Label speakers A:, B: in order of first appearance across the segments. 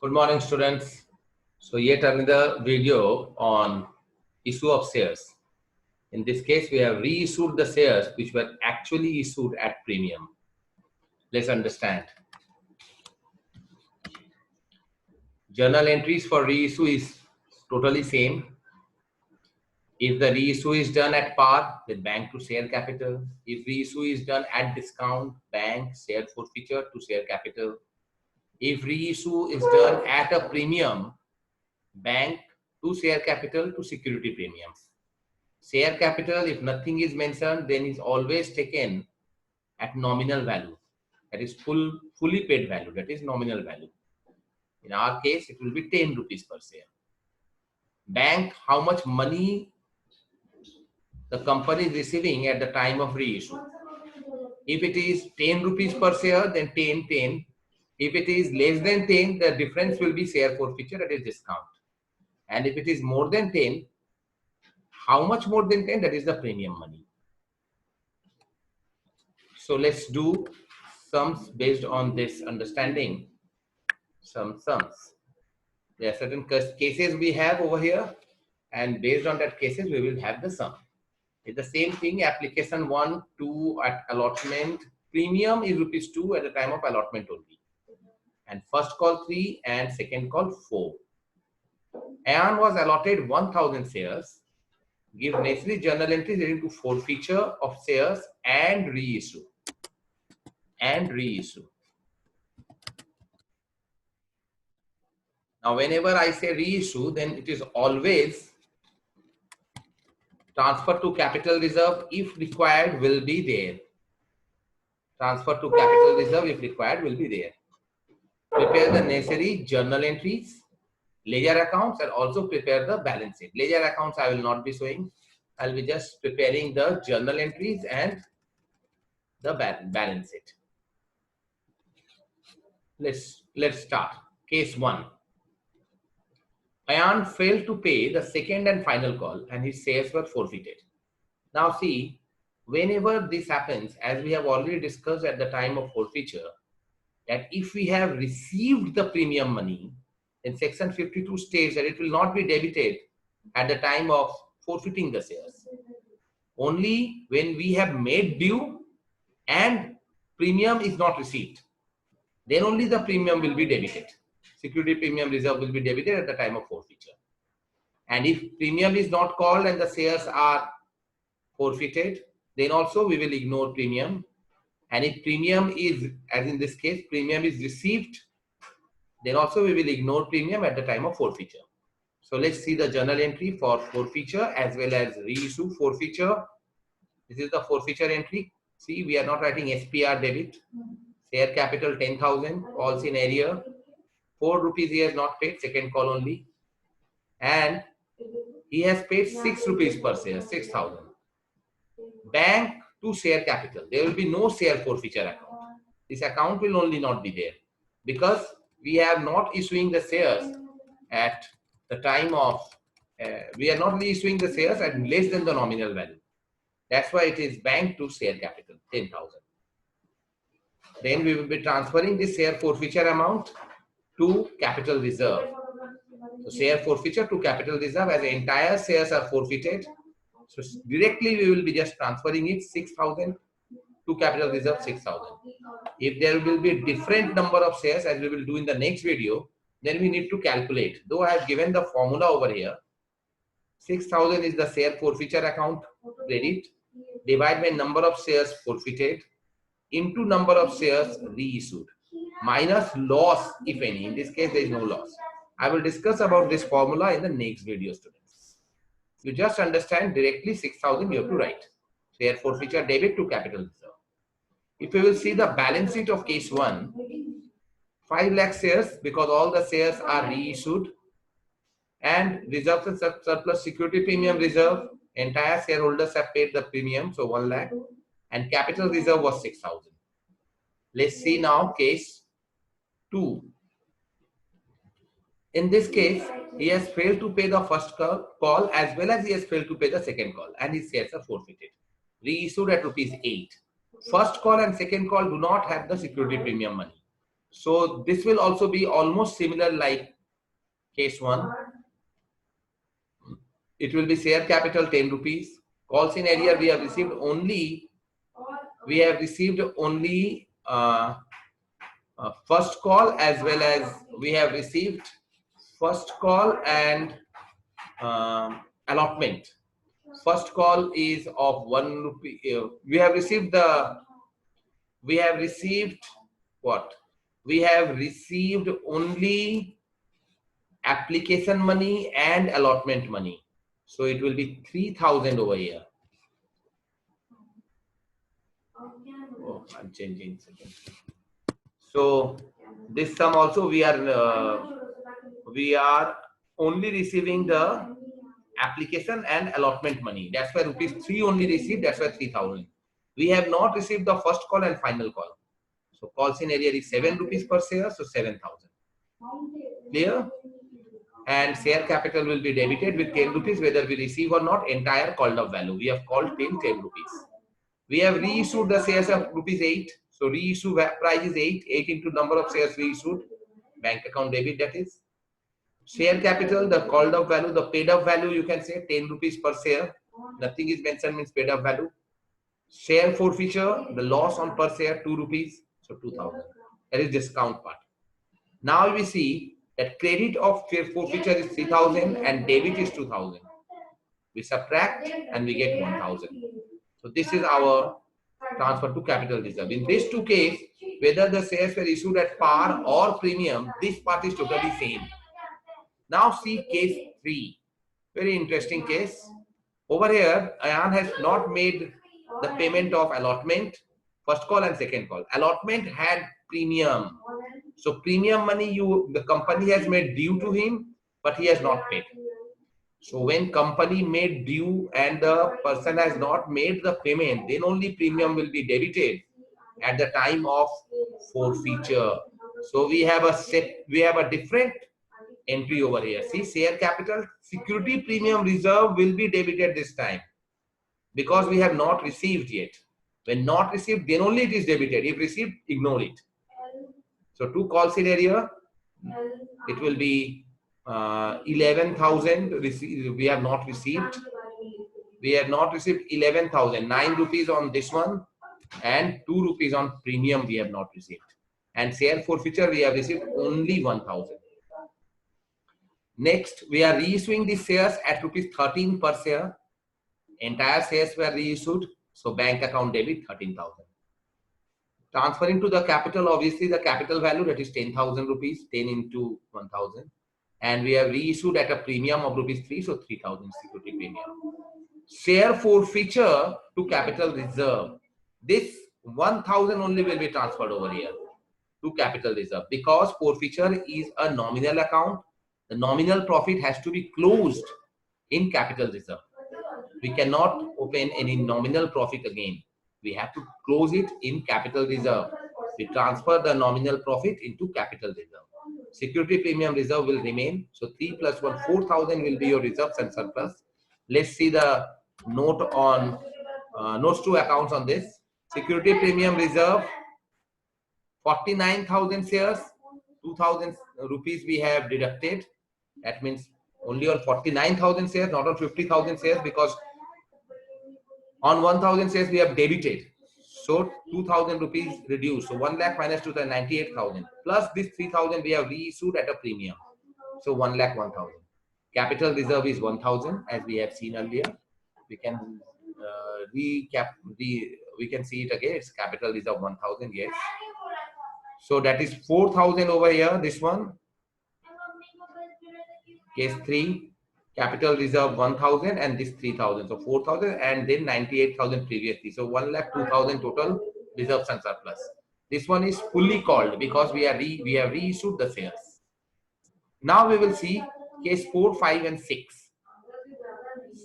A: Good morning, students. So yet another video on issue of shares. In this case, we have reissued the shares which were actually issued at premium. Let's understand. Journal entries for reissue is totally same. If the reissue is done at par with bank to share capital, if reissue is done at discount, bank share forfeiture to share capital. If reissue is done at a premium, bank to share capital to security premium. Share capital, if nothing is mentioned, then is always taken at nominal value. That is fully paid value. That is nominal value. In our case, it will be 10 rupees per share. Bank, how much money the company is receiving at the time of reissue. If it is 10 rupees per share, then 10. If it is less than 10, the difference will be share forfeiture, that is discount. And if it is more than 10, how much more than 10? That is the premium money. So let's do sums based on this understanding. Some sums. There are certain cases we have over here, and based on that cases, we will have the sum. It's the same thing. Application 1, 2 at allotment. Premium is rupees 2 at the time of allotment only. And first call 3 and second call 4. Ayan was allotted 1000 shares. Give necessary journal entries relating to forfeiture of shares and reissue. Now, whenever I say reissue, then it is always transfer to capital reserve if required will be there. Transfer to capital reserve if required will be there. Prepare the necessary journal entries, ledger accounts, and also prepare the balance sheet. Ledger accounts I will not be showing. I will be just preparing the journal entries and the balance sheet. Let's start. Case 1. Ayan failed to pay the second and final call and his shares were forfeited. Now see, whenever this happens, as we have already discussed at the time of forfeiture, that if we have received the premium money, then section 52 states that it will not be debited at the time of forfeiting the shares. Only when we have made due and premium is not received, then only the premium will be debited. Security premium reserve will be debited at the time of forfeiture. And if premium is not called and the shares are forfeited, then also we will ignore premium. And if premium is, as in this case, premium is received, then also we will ignore premium at the time of forfeiture. So let's see the journal entry for forfeiture as well as reissue forfeiture. This is the forfeiture entry. See, we are not writing SPR debit. Share capital 10,000, calls in arrear. 4 rupees he has not paid, second call only. And he has paid 6 rupees per share, 6,000. Bank to share capital. There will be no share forfeiture account. This account will only not be there because we are not issuing the shares at the time of, we are not issuing the shares at less than the nominal value. That's why it is bank to share capital, 10,000. Then we will be transferring this share forfeiture amount to capital reserve. So share forfeiture to capital reserve as the entire shares are forfeited. So directly we will be just transferring it 6,000 to capital reserve 6,000. If there will be a different number of shares as we will do in the next video, then we need to calculate. Though I have given the formula over here, 6,000 is the share forfeiture account credit, divide by number of shares forfeited into number of shares reissued, minus loss if any. In this case, there is no loss. I will discuss about this formula in the next video, students. You just understand directly 6,000 you have to write. Share forfeiture debit to capital reserve. If you will see the balance sheet of case 1, 5 lakh shares because all the shares are reissued and reserves and surplus security premium reserve. Entire shareholders have paid the premium, so 1 lakh, and capital reserve was 6,000. Let's see now case 2. In this case, he has failed to pay the first call as well as he has failed to pay the second call and his shares are forfeited. Reissued at rupees 8. First call and second call do not have the security premium money. So this will also be almost similar like case 1. It will be share capital 10 rupees. Calls in area we have received only first call, as well as we have received first call and allotment. First call is of 1 rupee. We have received what? We have received only application money and allotment money. So it will be 3,000 over here. Oh, I'm changing second. So this sum also we are only receiving the application and allotment money. That's why rupees 3 only received. That's why 3,000. We have not received the first call and final call. So calls in area is 7 rupees per share. So 7,000. Clear? And share capital will be debited with 10 rupees whether we receive or not. Entire called up value. We have called 10 rupees. We have reissued the shares of rupees 8. So reissue price is 8. 8 into number of shares reissued. Bank account debit, that is. Share capital, the called up value, the paid up value, you can say 10 rupees per share. Nothing is mentioned, means paid up value. Share forfeiture, the loss on per share 2 rupees. So 2,000. That is discount part. Now we see that credit of share forfeiture is 3,000 and debit is 2,000. We subtract and we get 1,000. So this is our transfer to capital reserve. In these two cases, whether the shares were issued at par or premium, this part is totally same. Now see case 3. Very interesting case. Over here, Ayan has not made the payment of allotment, first call and second call. Allotment had premium. So premium money the company has made due to him, but he has not paid. So when company made due and the person has not made the payment, then only premium will be debited at the time of forfeiture. So we have a different entry over here. See, share capital security premium reserve will be debited this time because we have not received yet. When not received, then only it is debited. If received, ignore it. So two call scenario, it will be 11,000. We have not received. We have not received 11,000. 9 rupees on this one and 2 rupees on premium we have not received. And share forfeiture we have received only 1,000. Next, we are reissuing the shares at rupees 13 per share. Entire shares were reissued. So bank account debit 13,000. Transferring to the capital, obviously the capital value, that is 10,000 rupees, 10 into 1,000. And we have reissued at a premium of rupees 3, so 3,000 security premium. Share forfeiture to capital reserve. This 1,000 only will be transferred over here to capital reserve because forfeiture is a nominal account. The nominal profit has to be closed in capital reserve. We cannot open any nominal profit again. We have to close it in capital reserve. We transfer the nominal profit into capital reserve. Security premium reserve will remain. So 3 plus 1, 4,000 will be your reserves and surplus. Let's see the note on notes to accounts on this. Security premium reserve, 49,000 shares, 2,000 rupees we have deducted. That means only on 49,000 shares, not on 50,000 shares, because on 1,000 shares we have debited. So 2,000 rupees reduced. So 1 lakh minus 2,000, 98,000. Plus this 3,000 we have reissued at a premium. So 1 lakh 1,000. Capital reserve is 1,000 as we have seen earlier. We can we can see it again. It's capital reserve 1,000. Yes. So that is 4,000 over here. This one. Case 3. Capital reserve 1,000 and this 3,000. So 4,000 and then 98,000 previously. So 1 lakh 2,000 total reserves and surplus. This one is fully called because we have reissued the shares. Now we will see case 4, 5 and 6.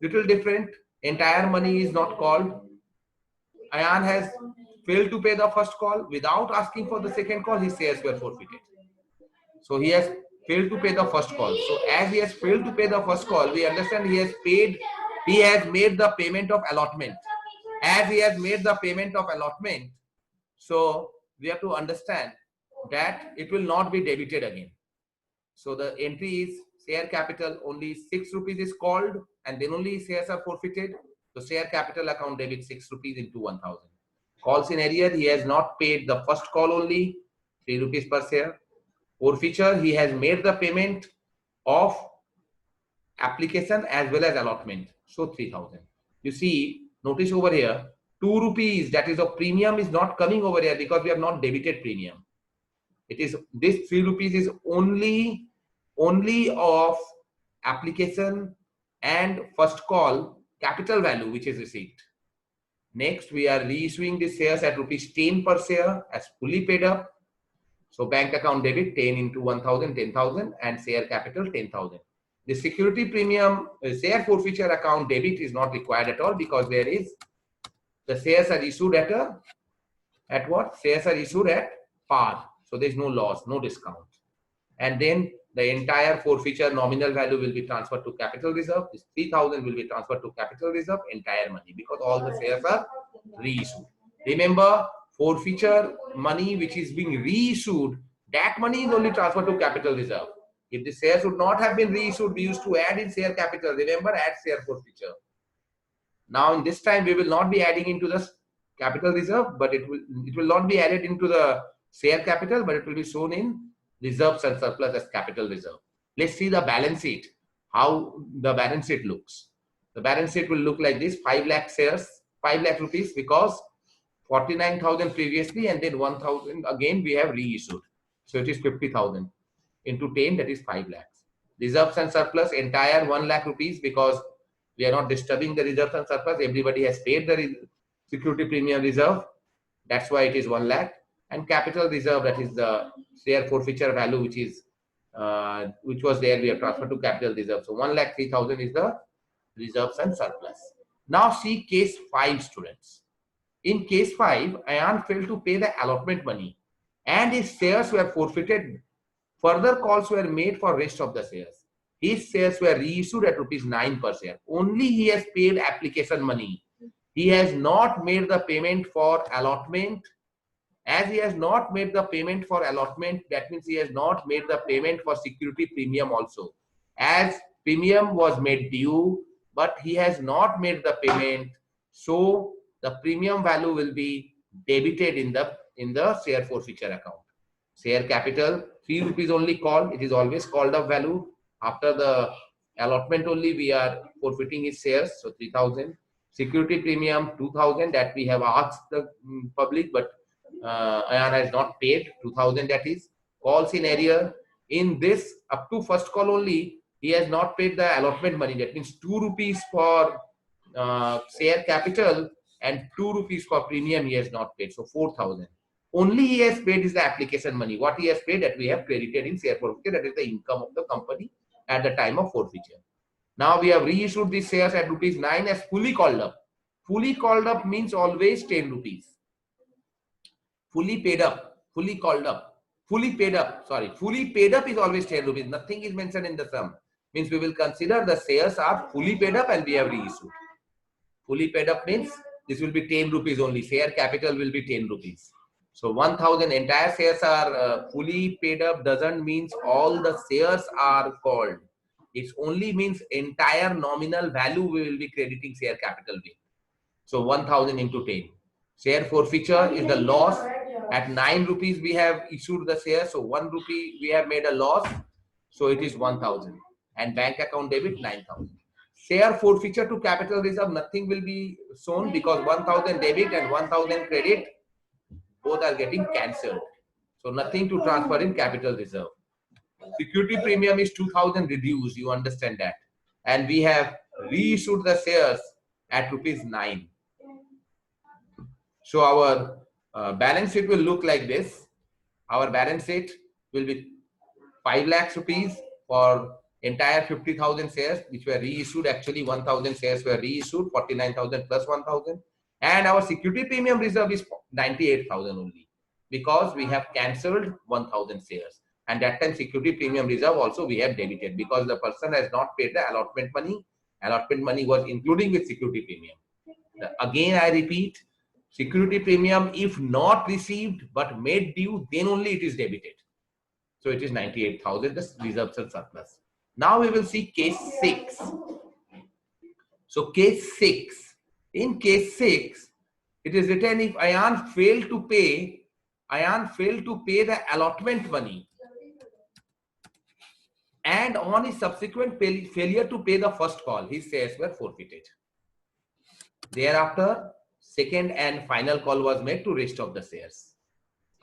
A: Little different. Entire money is not called. Ayan has failed to pay the first call. Without asking for the second call, his shares were forfeited. So he has failed to pay the first call. So as he has failed to pay the first call, we understand he has made the payment of allotment. As he has made the payment of allotment, so we have to understand that it will not be debited again. So the entry is share capital, only 6 rupees is called, and then only shares are forfeited. So share capital account debit 6 rupees into 1000. Calls in arrear, he has not paid the first call only, 3 rupees per share. Forfeiture, he has made the payment of application as well as allotment, so 3000. You see, notice over here, 2 rupees, that is of premium, is not coming over here because we have not debited premium. It is, this 3 rupees is only of application and first call capital value which is received. Next, we are reissuing the shares at rupees 10 per share as fully paid up. So bank account debit 10 into 1000, 10,000, and share capital 10,000. The security premium share forfeiture account debit is not required at all because there is, the shares are issued at what? Shares are issued at par. So there is no loss, no discount. And then the entire forfeiture nominal value will be transferred to capital reserve. This 3000 will be transferred to capital reserve, entire money, because all the shares are reissued. Remember, forfeiture money which is being reissued, that money is only transferred to capital reserve. If the shares would not have been reissued, we used to add in share capital. Remember, add share forfeiture. Now in this time, we will not be adding into the capital reserve, but it will not be added into the share capital, but it will be shown in reserves and surplus as capital reserve. Let's see the balance sheet, how the balance sheet looks. The balance sheet will look like this: 5 lakh shares, 5 lakh rupees, because 49,000 previously and then 1,000 again we have reissued. So it is 50,000 into 10, that is 5 lakhs. Reserves and surplus, entire 1 lakh rupees, because we are not disturbing the reserves and surplus. Everybody has paid the security premium reserve. That's why it is 1 lakh. And capital reserve, that is the share forfeiture value, which was there, we have transferred to capital reserve. So 1,03,000 is the reserves and surplus. Now see case 5, students. In case 5, Ayan failed to pay the allotment money and his shares were forfeited. Further calls were made for rest of the shares. His shares were reissued at rupees 9 per share. Only he has paid application money. He has not made the payment for allotment. As he has not made the payment for allotment, that means he has not made the payment for security premium also. As premium was made due, but he has not made the payment, so the premium value will be debited in the share forfeiture account. Share capital 3 rupees only called. It is always called up value. After the allotment only we are forfeiting his shares, so 3,000. Security premium 2,000 that we have asked the public, but Ayan has not paid 2,000, that is. Calls in arrear, in this up to first call only he has not paid the allotment money. That means 2 rupees for share capital and 2 rupees for premium he has not paid, so 4,000. Only he has paid is the application money. What he has paid, that we have credited in share forfeiture, that is the income of the company at the time of forfeiture. Now we have reissued these shares at rupees 9 as fully called up. Fully called up means always 10 rupees. Fully paid up, fully called up, fully paid up, sorry, fully paid up is always 10 rupees. Nothing is mentioned in the sum. Means we will consider the shares are fully paid up and we have reissued. Fully paid up means this will be 10 rupees only. Share capital will be 10 rupees. So 1,000 entire shares are fully paid up doesn't means all the shares are called. It only means entire nominal value we will be crediting share capital with. So 1,000 into 10. Share forfeiture is the loss. At 9 rupees we have issued the share, so 1 rupee we have made a loss, so it is 1,000. And bank account debit 9,000. Share forfeiture to capital reserve, nothing will be shown because 1,000 debit and 1,000 credit, both are getting cancelled. So nothing to transfer in capital reserve. Security premium is 2,000 reduced, you understand that. And we have reissued the shares at rupees 9. So our balance sheet will look like this. Our balance sheet will be 5 lakhs rupees for entire 50,000 shares which were reissued. Actually 1,000 shares were reissued, 49,000 plus 1,000. And our security premium reserve is 98,000 only because we have cancelled 1,000 shares. And that time security premium reserve also we have debited because the person has not paid the allotment money. Allotment money was including with security premium. Again I repeat, Security premium, if not received but made due, then only it is debited. So it is 98,000, the reserves and surplus. Now we will see case 6. So case 6. In case 6, it is written if Ayan failed to pay the allotment money, and on his subsequent failure to pay the first call, his shares were forfeited. Thereafter, second and final call was made to rest of the shares.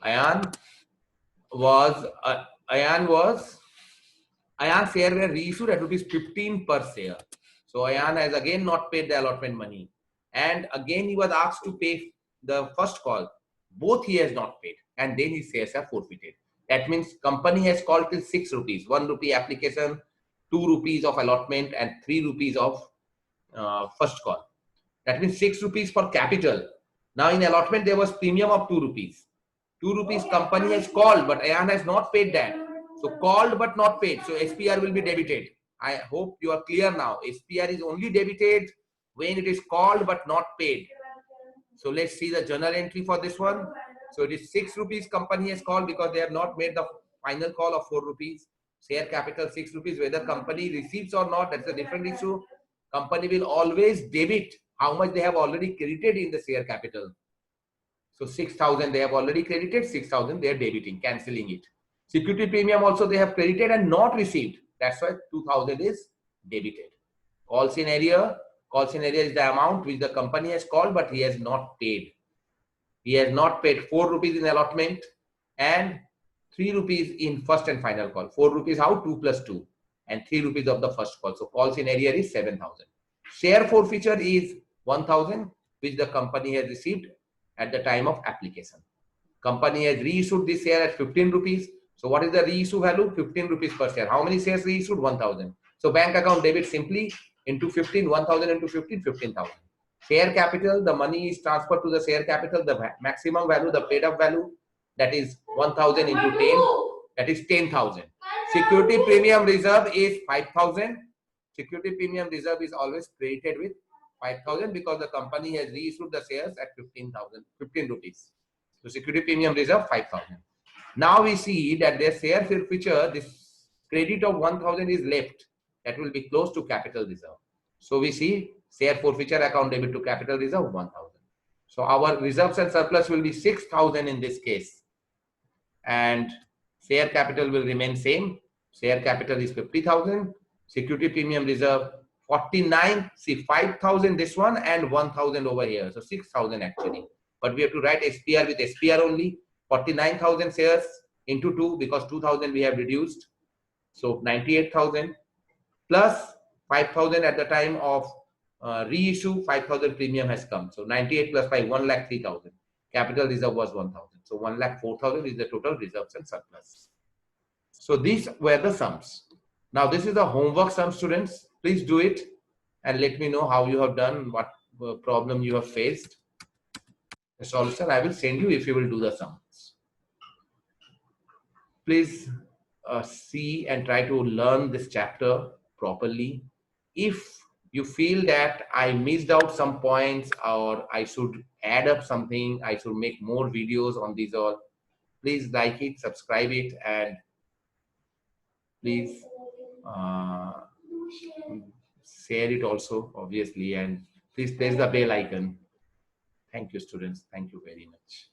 A: Ayan share were reissued at rupees 15 per share. So Ayan has again not paid the allotment money, and again he was asked to pay the first call. Both he has not paid, and then his shares are forfeited. That means company has called till 6 rupees, 1 rupee application, 2 rupees of allotment, and 3 rupees of first call. That means 6 rupees for capital. Now in allotment there was premium of 2 rupees. 2 rupees company has called, but Ayan has not paid that. So called but not paid. So SPR will be debited. I hope you are clear now. SPR is only debited when it is called but not paid. So let's see the journal entry for this one. So it is 6 rupees company has called because they have not made the final call of 4 rupees. Share capital 6 rupees. Whether company receives or not, that's a different issue. Company will always debit how much they have already credited in the share capital. So 6,000 they have already credited, 6,000 they are debiting, cancelling it. Security premium also they have credited and not received. That's why 2,000 is debited. Call scenario is the amount which the company has called but he has not paid. He has not paid 4 rupees in allotment and 3 rupees in first and final call. 4 rupees how? 2 plus 2 and 3 rupees of the first call. So call scenario is 7,000. Share forfeiture is 1,000 which the company has received at the time of application. Company has reissued this share at 15 rupees. So what is the reissue value? 15 rupees per share. How many shares reissued? 1,000. So bank account debit simply into 15, 1,000 into 15, 15,000. Share capital, the money is transferred to the share capital, the maximum value, the paid up value, that is 1,000 into 10, that is 10,000. Security premium reserve is 5,000. Security premium reserve is always credited with 5,000 because the company has reissued the shares at 15 rupees. So security premium reserve 5,000. Now we see that their share forfeiture, this credit of 1,000 is left. That will be close to capital reserve. So we see share forfeiture account debit to capital reserve 1,000. So our reserves and surplus will be 6,000 in this case. And share capital will remain same. Share capital is 50,000. Security premium reserve 49. See 5,000 this one and 1,000 over here. So 6,000 actually. But we have to write SPR with SPR only. 49,000 shares into 2 because 2,000 we have reduced. So 98,000 plus 5,000 at the time of reissue, 5,000 premium has come. So 98 plus 5, 1,03,000. Capital reserve was 1,000. So 1,04,000 is the total reserves and surplus. So these were the sums. Now this is the homework sum, students. Please do it and let me know how you have done, what problem you have faced. The solution I will send you if you will do the sums. Please see and try to learn this chapter properly. If you feel that I missed out some points or I should add up something, I should make more videos on these all, please like it, subscribe it, and please share it also, obviously, and please press the bell icon. Thank you, students. Thank you very much.